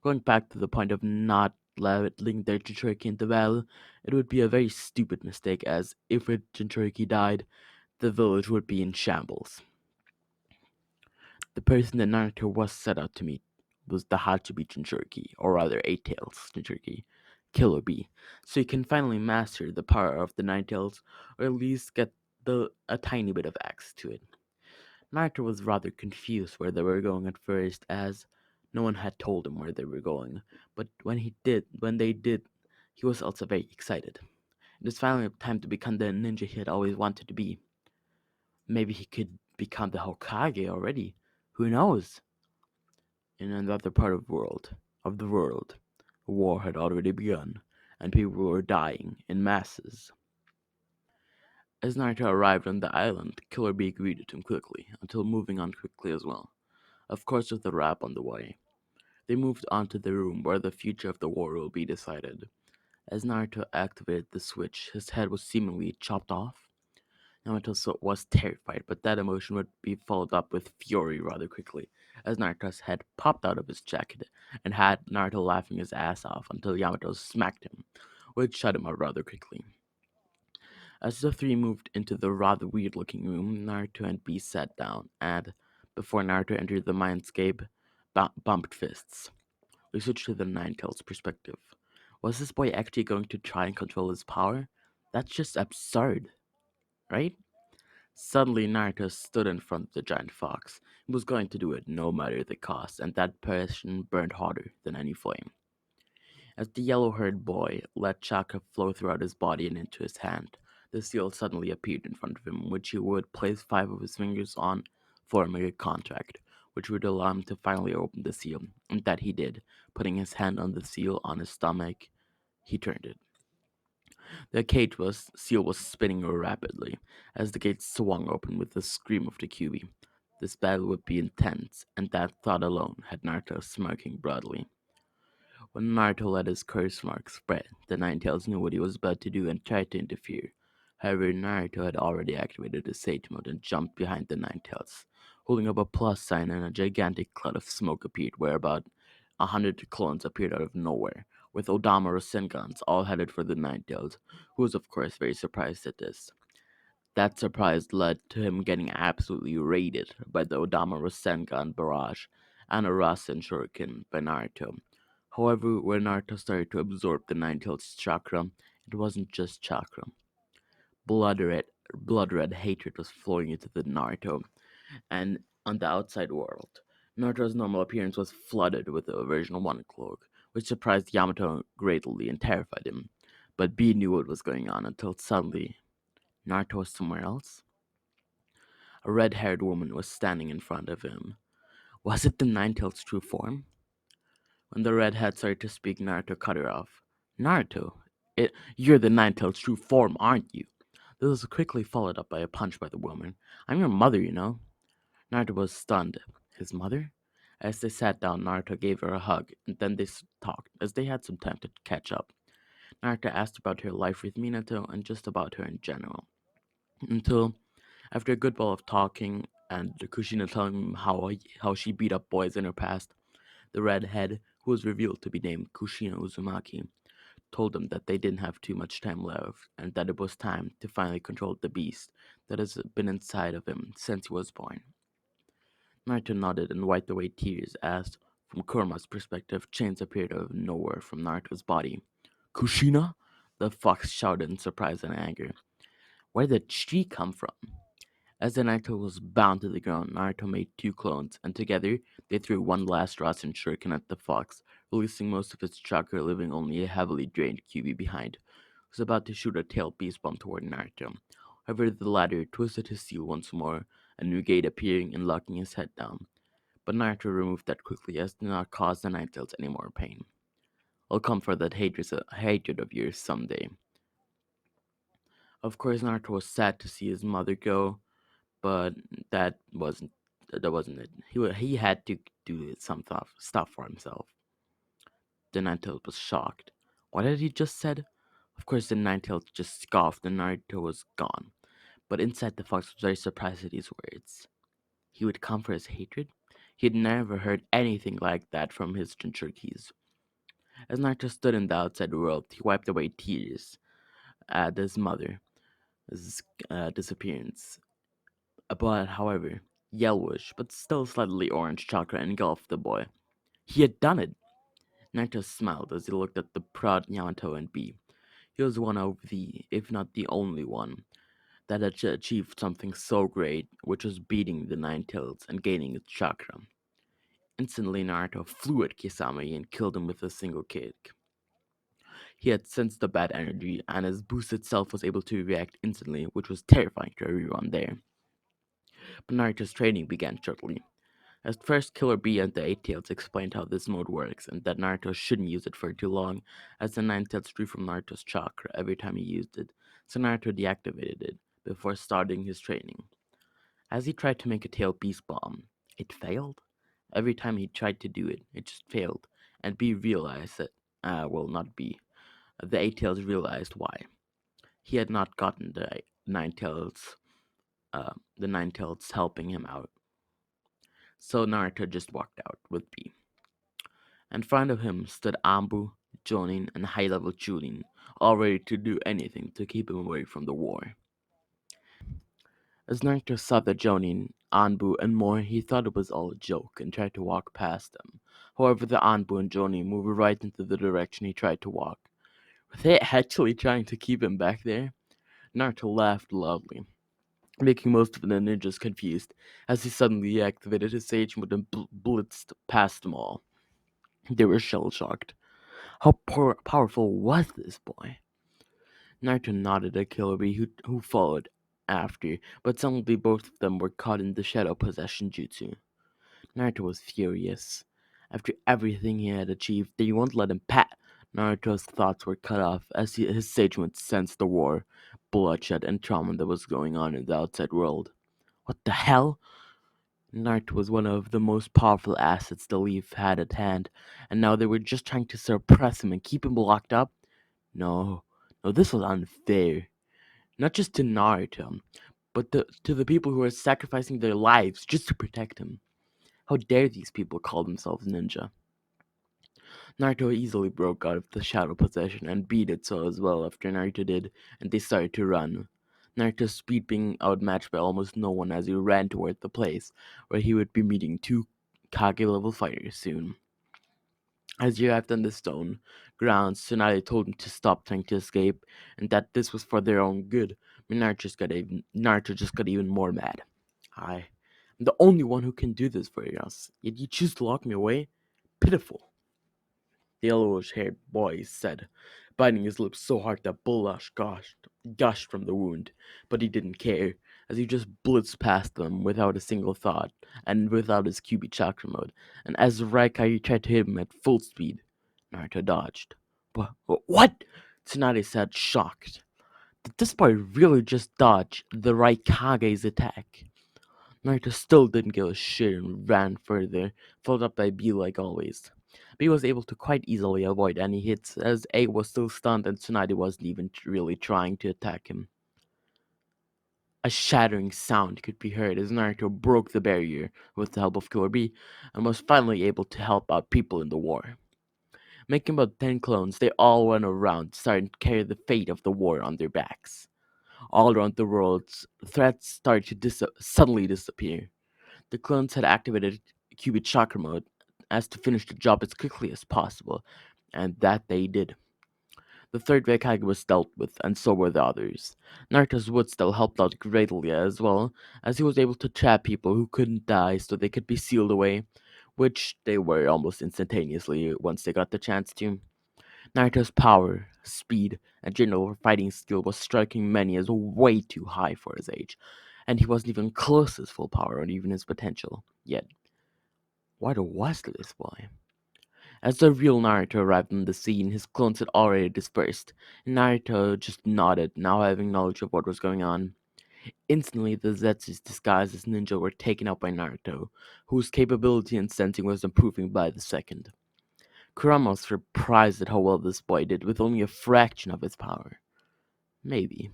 Going back to the point of not letting their Jinchuriki into battle, it would be a very stupid mistake, as if a Jinchuriki died, the village would be in shambles. The person that Naruto was set out to meet was the Hachibi Jinchuriki, or rather Eight Tails Jinchuriki, Killer Bee, so he can finally master the power of the Nine Tails, or at least get a tiny bit of access to it. Naruto was rather confused where they were going at first, as no one had told him where they were going. But when they did, he was also very excited. It was finally time to become the ninja he had always wanted to be. Maybe he could become the Hokage already. Who knows? In another part of the world, a war had already begun, and people were dying in masses. As Naruto arrived on the island, Killer Bee greeted him quickly, until moving on quickly as well, of course with a rap on the way. They moved on to the room where the future of the war will be decided. As Naruto activated the switch, his head was seemingly chopped off. Naruto was terrified, but that emotion would be followed up with fury rather quickly, as Naruto's head popped out of his jacket and had Naruto laughing his ass off until Yamato smacked him, which shut him up rather quickly. As the three moved into the rather weird looking room, Naruto and Bee sat down and, before Naruto entered the mindscape, bumped fists. We switched to the Ninetales perspective. Was this boy actually going to try and control his power? That's just absurd, right? Suddenly, Naruto stood in front of the giant fox. He was going to do it no matter the cost, and that passion burned hotter than any flame. As the yellow haired boy let chakra flow throughout his body and into his hand, the seal suddenly appeared in front of him, which he would place five of his fingers on, forming a contract, which would allow him to finally open the seal, and that he did, putting his hand on the seal on his stomach. He turned it. The seal was spinning rapidly as the gate swung open with a scream of the QB. This battle would be intense, and that thought alone had Naruto smirking broadly. When Naruto let his curse mark spread, the Ninetales knew what he was about to do and tried to interfere. However, Naruto had already activated his Sage mode and jumped behind the Nine Tails. Holding up a plus sign, and a gigantic cloud of smoke appeared, where about 100 clones appeared out of nowhere, with Odama Rasengans all headed for the Nine Tails, who was of course very surprised at this. That surprise led to him getting absolutely raided by the Odama Rasengan barrage and a Rasen Shuriken by Naruto. However, when Naruto started to absorb the Nine Tails chakra, it wasn't just chakra. Blood red, blood red hatred was flowing into the Naruto, and on the outside world, Naruto's normal appearance was flooded with the version 1 cloak, which surprised Yamato greatly and terrified him. But B knew what was going on until suddenly Naruto was somewhere else. A red haired woman was standing in front of him. Was it the Ninetales' true form? When the redhead started to speak, Naruto cut her off. Naruto, you're the Ninetales' true form, aren't you? This was quickly followed up by a punch by the woman. I'm your mother, you know. Naruto was stunned. His mother? As they sat down, Naruto gave her a hug, and then they talked, as they had some time to catch up. Naruto asked about her life with Minato and just about her in general. Until, after a good while of talking, and Kushina telling him how she beat up boys in her past, the redhead, who was revealed to be named Kushina Uzumaki, told them that they didn't have too much time left, and that it was time to finally control the beast that has been inside of him since he was born. Naruto nodded and wiped away tears as, from Kurama's perspective, chains appeared out of nowhere from Naruto's body. Kushina? The fox shouted in surprise and anger. Where did she come from? As the Naruto was bound to the ground, Naruto made two clones, and together they threw one last Rasen shuriken at the fox, releasing most of its chakra, leaving only a heavily drained QB behind. He was about to shoot a tail beast bomb toward Naruto. However, the latter twisted his seal once more, a new gate appearing and locking his head down. But Naruto removed that quickly, as it did not cause the Ninetales any more pain. I'll come for that hatred of yours someday. Of course, Naruto was sad to see his mother go, but that wasn't it. He had to do some stuff for himself. The Ninetales was shocked. What had he just said? Of course, the Ninetales just scoffed and Naruto was gone. But inside, the fox was very surprised at his words. He would come for his hatred? He had never heard anything like that from his Jinchurikis. As Naruto stood in the outside world, he wiped away tears at his mother's disappearance. But, however, yellowish but still slightly orange chakra engulfed the boy. He had done it! Naruto smiled as he looked at the proud Yamato and Bee. He was one of the, if not the only one, that had achieved something so great, which was beating the Nine Tails and gaining its chakra. Instantly, Naruto flew at Kisame and killed him with a single kick. He had sensed the bad energy, and his boost itself was able to react instantly, which was terrifying to everyone there. But Naruto's training began shortly. At first, Killer Bee and the Eight Tails explained how this mode works, and that Naruto shouldn't use it for too long, as the Nine Tails drew from Naruto's chakra every time he used it, so Naruto deactivated it before starting his training. As he tried to make a tail beast bomb, it failed. Every time he tried to do it, it just failed, and Bee realized that, not Bee, the Eight Tails realized why. He had not gotten Nine Tails, the Nine Tails helping him out. So Naruto just walked out with Bee. In front of him stood Ambu, Jonin, and high-level Chunin, all ready to do anything to keep him away from the war. As Naruto saw the Jonin, Anbu, and more, he thought it was all a joke and tried to walk past them. However, the Anbu and Jonin moved right into the direction he tried to walk. Were they actually trying to keep him back there? Naruto laughed loudly, making most of the ninjas confused, as he suddenly activated his Sage mode and blitzed past them all. They were shell-shocked. How powerful was this boy? Naruto nodded at Killabee, who followed after, but suddenly both of them were caught in the shadow possession jutsu. Naruto was furious. After everything he had achieved, they won't let him pat. Naruto's thoughts were cut off as his sage mode sensed the war, bloodshed, and trauma that was going on in the outside world. What the hell? Naruto was one of the most powerful assets the Leaf had at hand, and now they were just trying to suppress him and keep him locked up? No, this was unfair. Not just to Naruto, but to the people who are sacrificing their lives just to protect him. How dare these people call themselves ninja? Naruto easily broke out of the shadow possession and beat it so as well after Naruto did, and they started to run. Naruto's speed being outmatched by almost no one as he ran toward the place where he would be meeting two Kage level fighters soon. As he arrived on the stone grounds, Tsunade told him to stop trying to escape and that this was for their own good. But Naruto just got even more mad. I'm the only one who can do this for us, yet you choose to lock me away? Pitiful. The yellowish-haired boy said, biting his lips so hard that blush gushed from the wound. But he didn't care, as he just blitzed past them without a single thought, and without his QB chakra mode. And as Raikai tried to hit him at full speed, Naruto dodged. What? Tsunade said, shocked. Did this boy really just dodge the Raikage's attack? Naruto still didn't give a shit and ran further, followed up by B like always. B was able to quite easily avoid any hits, as A was still stunned and Tsunade wasn't even really trying to attack him. A shattering sound could be heard as Naruto broke the barrier with the help of Killer B and was finally able to help out people in the war. Making about 10 clones, they all went around, starting to carry the fate of the war on their backs. All around the world, threats started to suddenly disappear. The clones had activated Qubit Chakra mode as to finish the job as quickly as possible, and that they did. The third Raikage was dealt with, and so were the others. Naruto's wood still helped out greatly as well, as he was able to trap people who couldn't die so they could be sealed away, which they were almost instantaneously once they got the chance to. Naruto's power, speed, and general fighting skill was striking many as way too high for his age, and he wasn't even close to his full power or even his potential. Yet, what was this boy? As the real Naruto arrived on the scene, his clones had already dispersed, and Naruto just nodded, now having knowledge of what was going on. Instantly, the Zetsus disguised as ninja were taken out by Naruto, whose capability and sensing was improving by the second. Kurama was surprised at how well this boy did with only a fraction of his power. Maybe,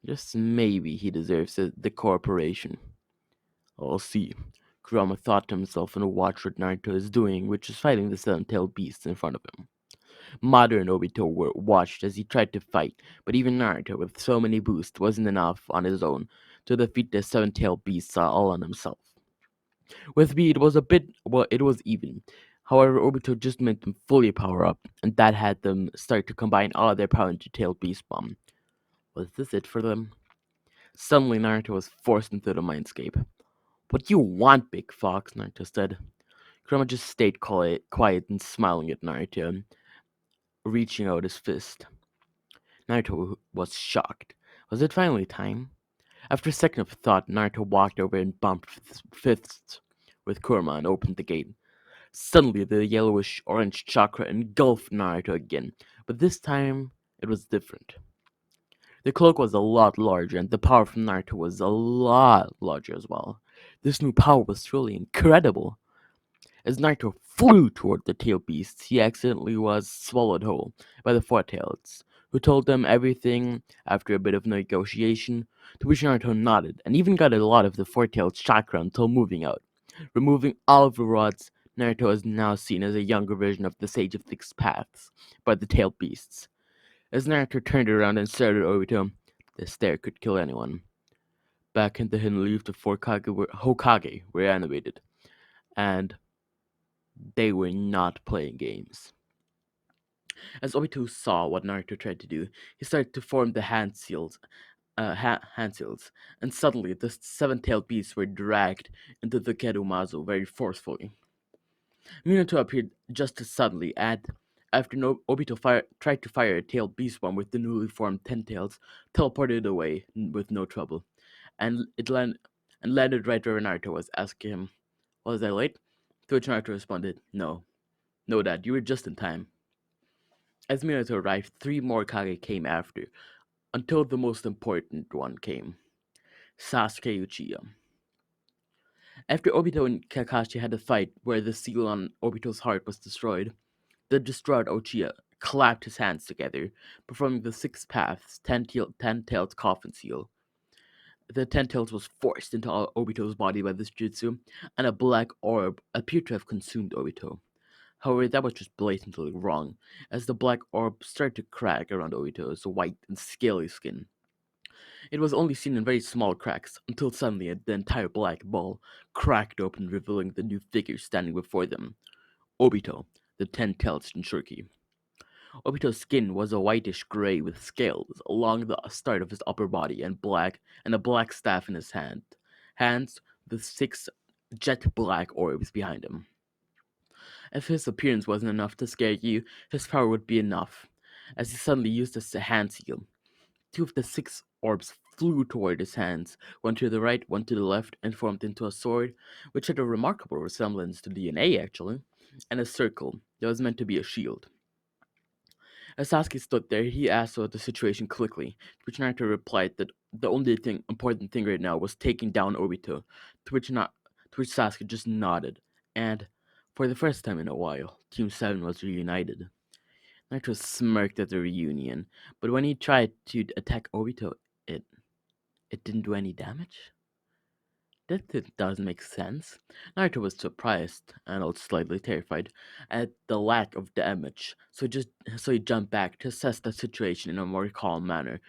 just maybe, he deserves the corporation. I'll see. Kurama thought to himself and watched what Naruto is doing, which is fighting the seven-tailed beast in front of him. Madara and Obito were watched as he tried to fight, but even Naruto, with so many boosts, wasn't enough on his own to defeat the seven-tailed beast all on himself. With me, it was even. However, Obito just made them fully power up, and that had them start to combine all their power into Tailed Beast Bomb. Was this it for them? Suddenly, Naruto was forced into the mindscape. What do you want, Big Fox? Naruto said. Kurama just stayed quiet and smiling at Naruto, reaching out his fist. Naruto was shocked. Was it finally time? After a second of thought, Naruto walked over and bumped fists with Kurama and opened the gate. Suddenly, the yellowish-orange chakra engulfed Naruto again, but this time it was different. The cloak was a lot larger, and the power from Naruto was a lot larger as well. This new power was truly incredible. As Naruto flew toward the tail beasts, he accidentally was swallowed whole by the Four Tails, who told them everything after a bit of negotiation, to which Naruto nodded, and even got a lot of the Four Tails chakra until moving out. Removing all of the rods, Naruto is now seen as a younger version of the Sage of Six Paths by the tailed beasts. As Naruto turned around and stared at Obito, the stare could kill anyone. Back in the hidden leaf, the four Hokage were animated, and they were not playing games. As Obito saw what Naruto tried to do, he started to form the hand seals, and suddenly the seven-tailed beasts were dragged into the Gerumazu very forcefully. Minato appeared just as suddenly, and after Obito tried to fire a tailed beast bomb with the newly formed ten tails, teleported away with no trouble, and landed right where Naruto was, asking him, "Was I late?" To which Naruto responded, No, Dad, you were just in time." As Minato arrived, three more Kage came after, until the most important one came, Sasuke Uchiha. After Obito and Kakashi had a fight where the seal on Obito's heart was destroyed, the distraught clapped his hands together, performing the six paths, ten-tailed coffin seal. The ten tails was forced into Obito's body by this jutsu, and a black orb appeared to have consumed Obito. However, that was just blatantly wrong, as the black orb started to crack around Obito's white and scaly skin. It was only seen in very small cracks, until suddenly the entire black ball cracked open, revealing the new figure standing before them, Obito, the ten-tailed Jinchuriki. Obito's skin was a whitish gray with scales along the start of his upper body and a black staff in his hands with six jet black orbs behind him. If his appearance wasn't enough to scare you, his power would be enough, as he suddenly used a hand seal. Two of the six orbs flew toward his hands, one to the right, one to the left, and formed into a sword, which had a remarkable resemblance to DNA actually, and a circle that was meant to be a shield. As Sasuke stood there, he asked about the situation quickly, to which Naruto replied that the only important thing right now was taking down Obito, to which Sasuke just nodded, and for the first time in a while, Team 7 was reunited. Naruto smirked at the reunion, but when he tried to attack Obito, it it didn't do any damage? That does make sense. Naruto was surprised and also slightly terrified at the lack of damage, so he jumped back to assess the situation in a more calm manner,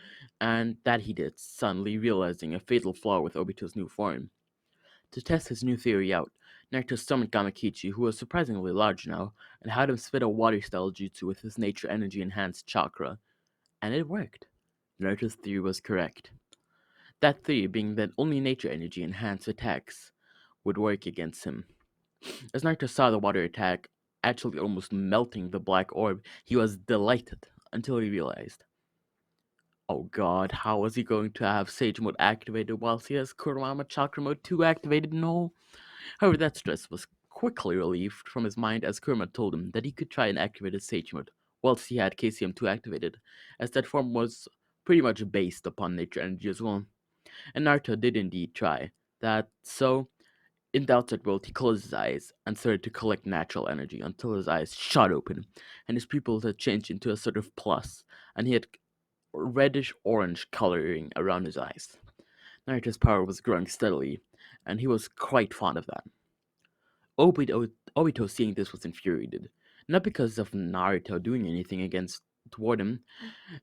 and that he did, suddenly realizing a fatal flaw with Obito's new form. To test his new theory out, Naruto summoned Gamakichi, who was surprisingly large now, and had him spit a water-style jutsu with his nature energy enhanced chakra, and it worked. Naruto's theory was correct. That theory being that only nature energy enhanced attacks would work against him. As Naruto saw the water attack actually almost melting the black orb, he was delighted until he realized, oh god, how was he going to have Sage Mode activated whilst he has Kurama Chakra Mode 2 activated? No. However, that stress was quickly relieved from his mind as Kurama told him that he could try and activate his Sage Mode whilst he had KCM2 activated, as that form was pretty much based upon nature energy as well. And Naruto did indeed try that, so in the outside world, he closed his eyes and started to collect natural energy until his eyes shot open, and his pupils had changed into a sort of plus, and he had reddish orange coloring around his eyes. Naruto's power was growing steadily, and he was quite fond of that. Obito, seeing this, was infuriated, not because of Naruto doing anything against toward him,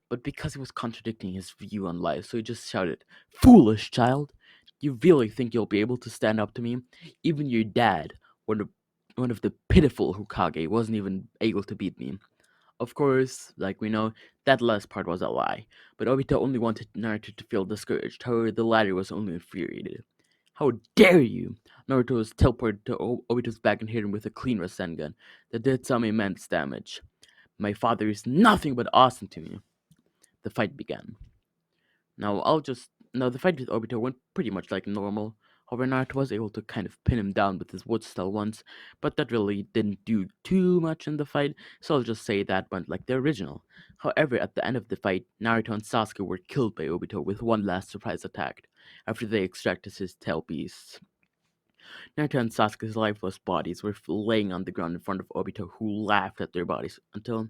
but because he was contradicting his view on life, so he just shouted, "Foolish child! You really think you'll be able to stand up to me? Even your dad, one of the pitiful Hokage, wasn't even able to beat me." Of course, like we know, that last part was a lie, but Obito only wanted Naruto to feel discouraged, however the latter was only infuriated. "How dare you!" Naruto was teleported to Obito's back and hit him with a clean Rasengan that did some immense damage. "My father is nothing but awesome to me." The fight began. Now the fight with Obito went pretty much like normal. However, Naruto was able to kind of pin him down with his wood style once, but that really didn't do too much in the fight, so I'll just say that went like the original. However, at the end of the fight, Naruto and Sasuke were killed by Obito with one last surprise attack, after they extracted his tail piece. Naruto and Sasuke's lifeless bodies were laying on the ground in front of Obito, who laughed at their bodies until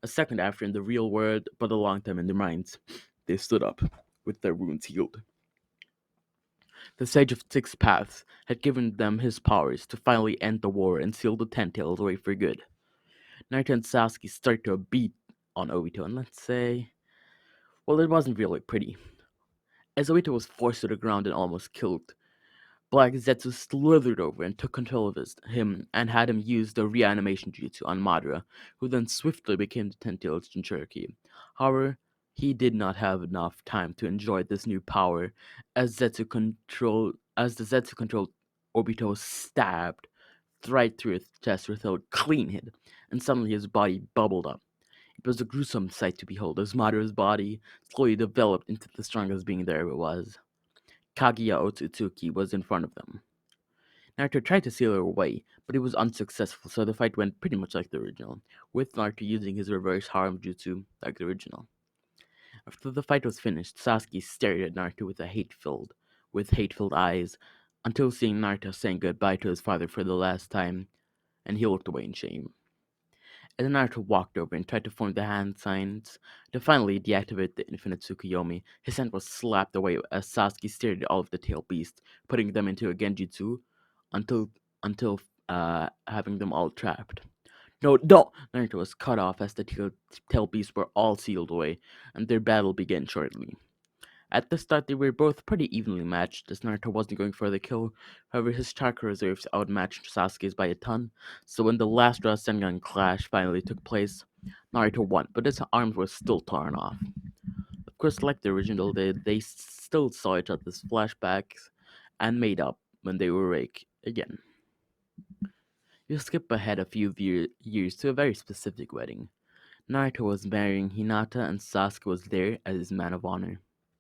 a second after in the real world, but a long time in their minds. They stood up, with their wounds healed. The Sage of Six Paths had given them his powers to finally end the war and seal the Ten Tails away for good. Naruto and Sasuke started to beat on Obito, and let's say, well, it wasn't really pretty. As Obito was forced to the ground and almost killed, Black Zetsu slithered over and took control of him and had him use the reanimation jutsu on Madara, who then swiftly became the Ten-Tailed Jinchuriki. However, he did not have enough time to enjoy this new power, as the Zetsu controlled Obito stabbed right through his chest with a clean hit, and suddenly his body bubbled up. It was a gruesome sight to behold as Madara's body slowly developed into the strongest being there ever was. Kaguya Otsutsuki was in front of them. Naruto tried to seal her away, but it was unsuccessful, so the fight went pretty much like the original, with Naruto using his reverse harem jutsu like the original. After the fight was finished, Sasuke stared at Naruto with hate-filled eyes, until seeing Naruto saying goodbye to his father for the last time, and he looked away in shame. As Naruto walked over and tried to form the hand signs to finally deactivate the infinite Tsukuyomi, his hand was slapped away as Sasuke stared at all of the tail beasts, putting them into a genjutsu until having them all trapped. No, no! Naruto was cut off as the tail beasts were all sealed away, and their battle began shortly. At the start, they were both pretty evenly matched, as Naruto wasn't going for the kill. However, his chakra reserves outmatched Sasuke's by a ton, so when the last Rasengan clash finally took place, Naruto won, but his arms were still torn off. Of course, like the original, they still saw each other's flashbacks and made up when they were awake again. You skip ahead a few years to a very specific wedding. Naruto was marrying Hinata, and Sasuke was there as his man of honor.